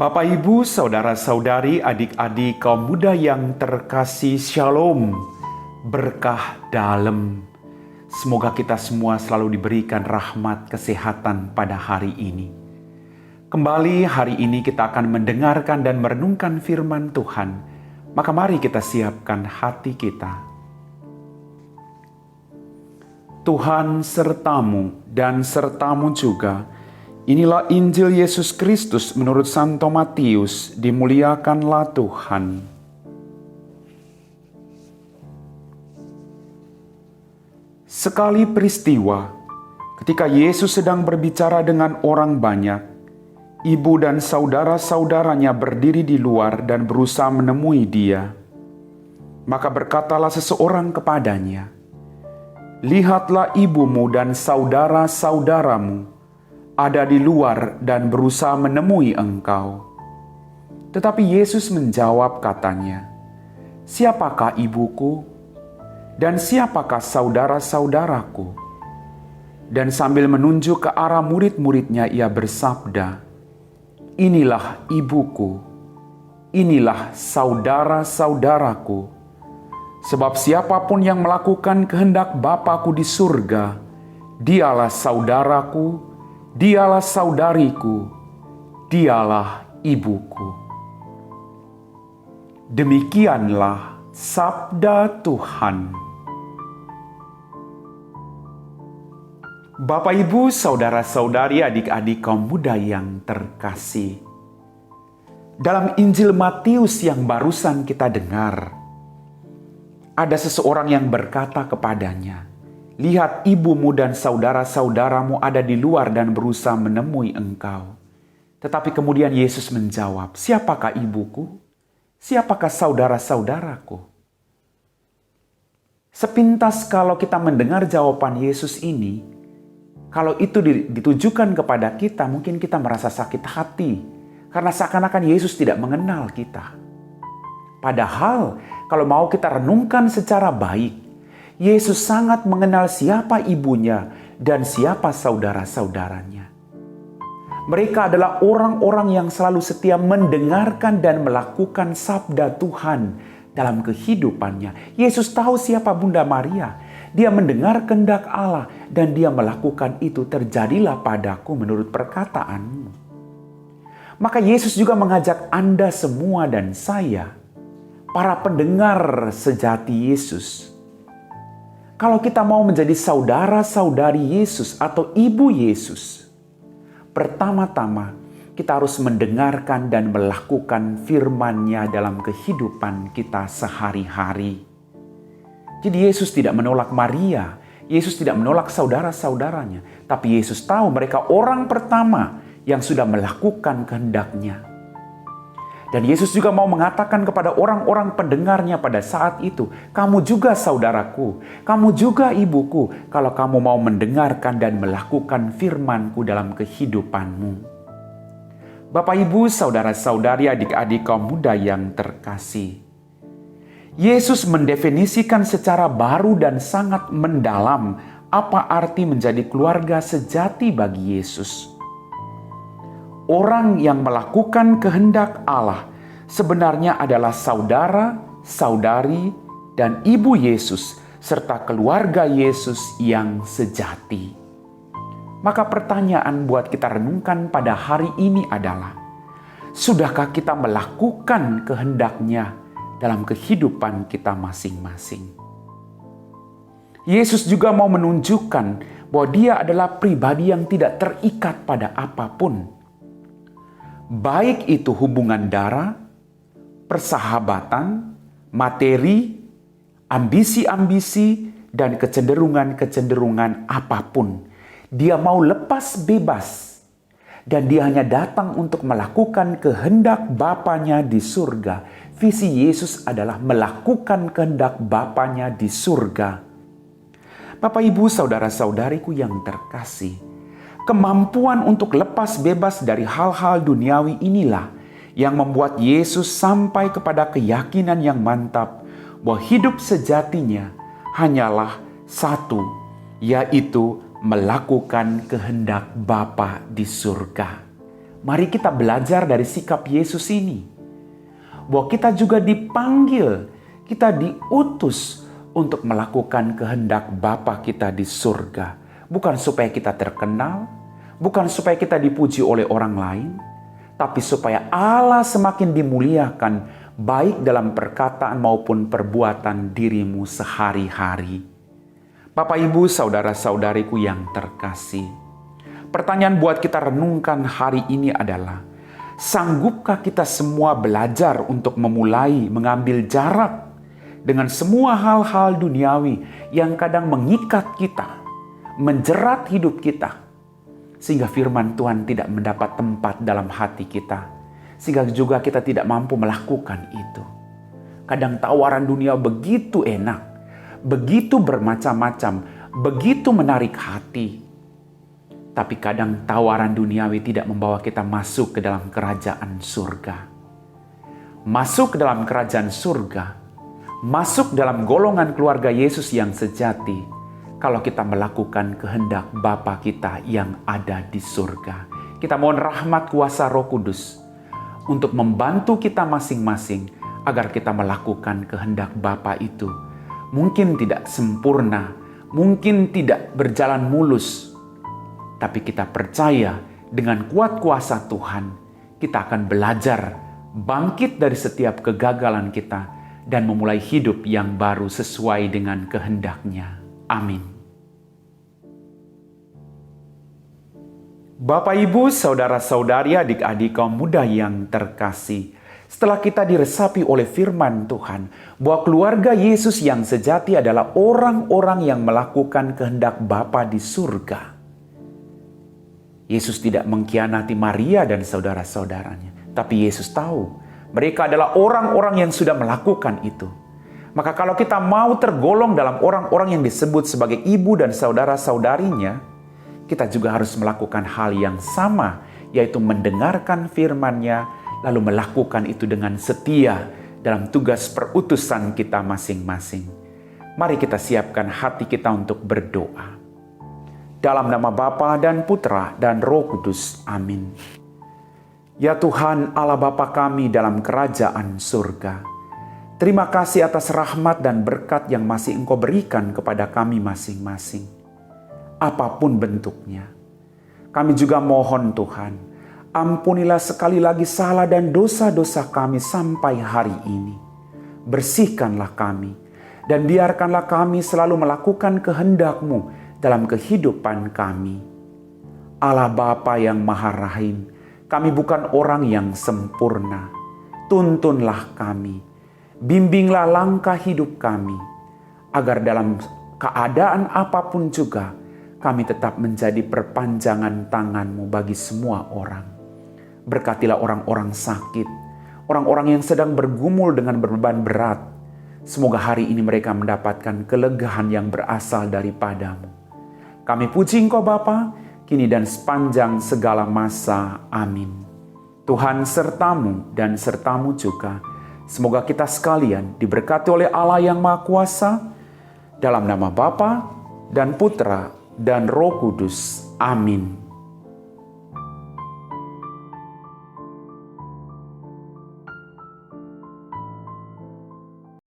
Bapak, Ibu, saudara-saudari, adik-adik kaum muda yang terkasih, Shalom, berkah dalam. Semoga kita semua selalu diberikan rahmat kesehatan pada hari ini. Kembali hari ini kita akan mendengarkan dan merenungkan firman Tuhan. Maka mari kita siapkan hati kita. Tuhan sertamu dan sertamu juga. Inilah Injil Yesus Kristus menurut Santo Matius, dimuliakanlah Tuhan. Sekali peristiwa, ketika Yesus sedang berbicara dengan orang banyak, ibu dan saudara-saudaranya berdiri di luar dan berusaha menemui dia. Maka berkatalah seseorang kepadanya, "Lihatlah ibumu dan saudara-saudaramu ada di luar dan berusaha menemui engkau." Tetapi Yesus menjawab katanya, "Siapakah ibuku? Dan siapakah saudara-saudaraku?" Dan sambil menunjuk ke arah murid-muridnya ia bersabda, "Inilah ibuku, inilah saudara-saudaraku. Sebab siapapun yang melakukan kehendak Bapa-Ku di surga, dialah saudaraku, dialah saudariku, dialah ibuku." Demikianlah sabda Tuhan. Bapak, Ibu, saudara-saudari, adik-adik kaum muda yang terkasih. Dalam Injil Matius yang barusan kita dengar, ada seseorang yang berkata kepadanya, "Lihat ibumu dan saudara-saudaramu ada di luar dan berusaha menemui engkau." Tetapi kemudian Yesus menjawab, "Siapakah ibuku? Siapakah saudara-saudaraku?" Sepintas kalau kita mendengar jawaban Yesus ini, kalau itu ditujukan kepada kita, mungkin kita merasa sakit hati. Karena seakan-akan Yesus tidak mengenal kita. Padahal kalau mau kita renungkan secara baik, Yesus sangat mengenal siapa ibunya dan siapa saudara-saudaranya. Mereka adalah orang-orang yang selalu setia mendengarkan dan melakukan sabda Tuhan dalam kehidupannya. Yesus tahu siapa Bunda Maria. Dia mendengar kehendak Allah dan dia melakukan itu. "Terjadilah padaku menurut perkataanmu." Maka Yesus juga mengajak Anda semua dan saya, para pendengar sejati Yesus, kalau kita mau menjadi saudara-saudari Yesus atau ibu Yesus, pertama-tama kita harus mendengarkan dan melakukan firman-Nya dalam kehidupan kita sehari-hari. Jadi Yesus tidak menolak Maria, Yesus tidak menolak saudara-saudaranya, tapi Yesus tahu mereka orang pertama yang sudah melakukan kehendak-Nya. Dan Yesus juga mau mengatakan kepada orang-orang pendengarnya pada saat itu, "Kamu juga saudaraku, kamu juga ibuku, kalau kamu mau mendengarkan dan melakukan firman-Ku dalam kehidupanmu." Bapak, Ibu, saudara-saudari, adik-adik kaum muda yang terkasih, Yesus mendefinisikan secara baru dan sangat mendalam apa arti menjadi keluarga sejati bagi Yesus. Orang yang melakukan kehendak Allah sebenarnya adalah saudara, saudari, dan ibu Yesus, serta keluarga Yesus yang sejati. Maka pertanyaan buat kita renungkan pada hari ini adalah, sudahkah kita melakukan kehendak-Nya dalam kehidupan kita masing-masing? Yesus juga mau menunjukkan bahwa Dia adalah pribadi yang tidak terikat pada apapun. Baik itu hubungan darah, persahabatan, materi, ambisi-ambisi, dan kecenderungan-kecenderungan apapun. Dia mau lepas bebas. Dan Dia hanya datang untuk melakukan kehendak Bapanya di surga. Visi Yesus adalah melakukan kehendak Bapanya di surga. Bapak, Ibu, saudara-saudariku yang terkasih, kemampuan untuk lepas bebas dari hal-hal duniawi inilah yang membuat Yesus sampai kepada keyakinan yang mantap bahwa hidup sejatinya hanyalah satu, yaitu melakukan kehendak Bapa di surga. Mari kita belajar dari sikap Yesus ini. Bahwa kita juga dipanggil, kita diutus untuk melakukan kehendak Bapa kita di surga. Bukan supaya kita terkenal, bukan supaya kita dipuji oleh orang lain, tapi supaya Allah semakin dimuliakan baik dalam perkataan maupun perbuatan dirimu sehari-hari. Bapak, Ibu, saudara-saudariku yang terkasih, pertanyaan buat kita renungkan hari ini adalah, sanggupkah kita semua belajar untuk memulai mengambil jarak dengan semua hal-hal duniawi yang kadang mengikat kita, menjerat hidup kita, sehingga firman Tuhan tidak mendapat tempat dalam hati kita, sehingga juga kita tidak mampu melakukan itu. Kadang tawaran dunia begitu enak, begitu bermacam-macam, begitu menarik hati. Tapi kadang tawaran duniawi tidak membawa kita masuk ke dalam kerajaan surga. Masuk ke dalam kerajaan surga, masuk dalam golongan keluarga Yesus yang sejati, kalau kita melakukan kehendak Bapa kita yang ada di surga. Kita mohon rahmat kuasa Roh Kudus untuk membantu kita masing-masing agar kita melakukan kehendak Bapa itu. Mungkin tidak sempurna, mungkin tidak berjalan mulus, tapi kita percaya dengan kuat kuasa Tuhan, kita akan belajar bangkit dari setiap kegagalan kita dan memulai hidup yang baru sesuai dengan kehendak-Nya. Amin. Bapak, Ibu, saudara-saudari, adik-adik kaum muda yang terkasih, setelah kita diresapi oleh firman Tuhan bahwa keluarga Yesus yang sejati adalah orang-orang yang melakukan kehendak Bapa di surga. Yesus tidak mengkhianati Maria dan saudara-saudaranya, tapi Yesus tahu mereka adalah orang-orang yang sudah melakukan itu. Maka kalau kita mau tergolong dalam orang-orang yang disebut sebagai ibu dan saudara-saudarinya, kita juga harus melakukan hal yang sama, yaitu mendengarkan firman-Nya, lalu melakukan itu dengan setia dalam tugas perutusan kita masing-masing. Mari kita siapkan hati kita untuk berdoa. Dalam nama Bapa dan Putra dan Roh Kudus. Amin. Ya Tuhan Allah Bapa kami dalam kerajaan surga, terima kasih atas rahmat dan berkat yang masih Engkau berikan kepada kami masing-masing. Apapun bentuknya. Kami juga mohon Tuhan, ampunilah sekali lagi salah dan dosa-dosa kami sampai hari ini. Bersihkanlah kami, dan biarkanlah kami selalu melakukan kehendak-Mu dalam kehidupan kami. Allah Bapa yang Maha Rahim, kami bukan orang yang sempurna. Tuntunlah kami, bimbinglah langkah hidup kami, agar dalam keadaan apapun juga, kami tetap menjadi perpanjangan tangan-Mu bagi semua orang. Berkatilah orang-orang sakit, orang-orang yang sedang bergumul dengan beban berat. Semoga hari ini mereka mendapatkan kelegaan yang berasal daripada-Mu. Kami puji Engkau Bapa, kini dan sepanjang segala masa. Amin. Tuhan serta-Mu dan serta-Mu juga. Semoga kita sekalian diberkati oleh Allah yang Maha Kuasa, dalam nama Bapa dan Putra dan Roh Kudus. Amin.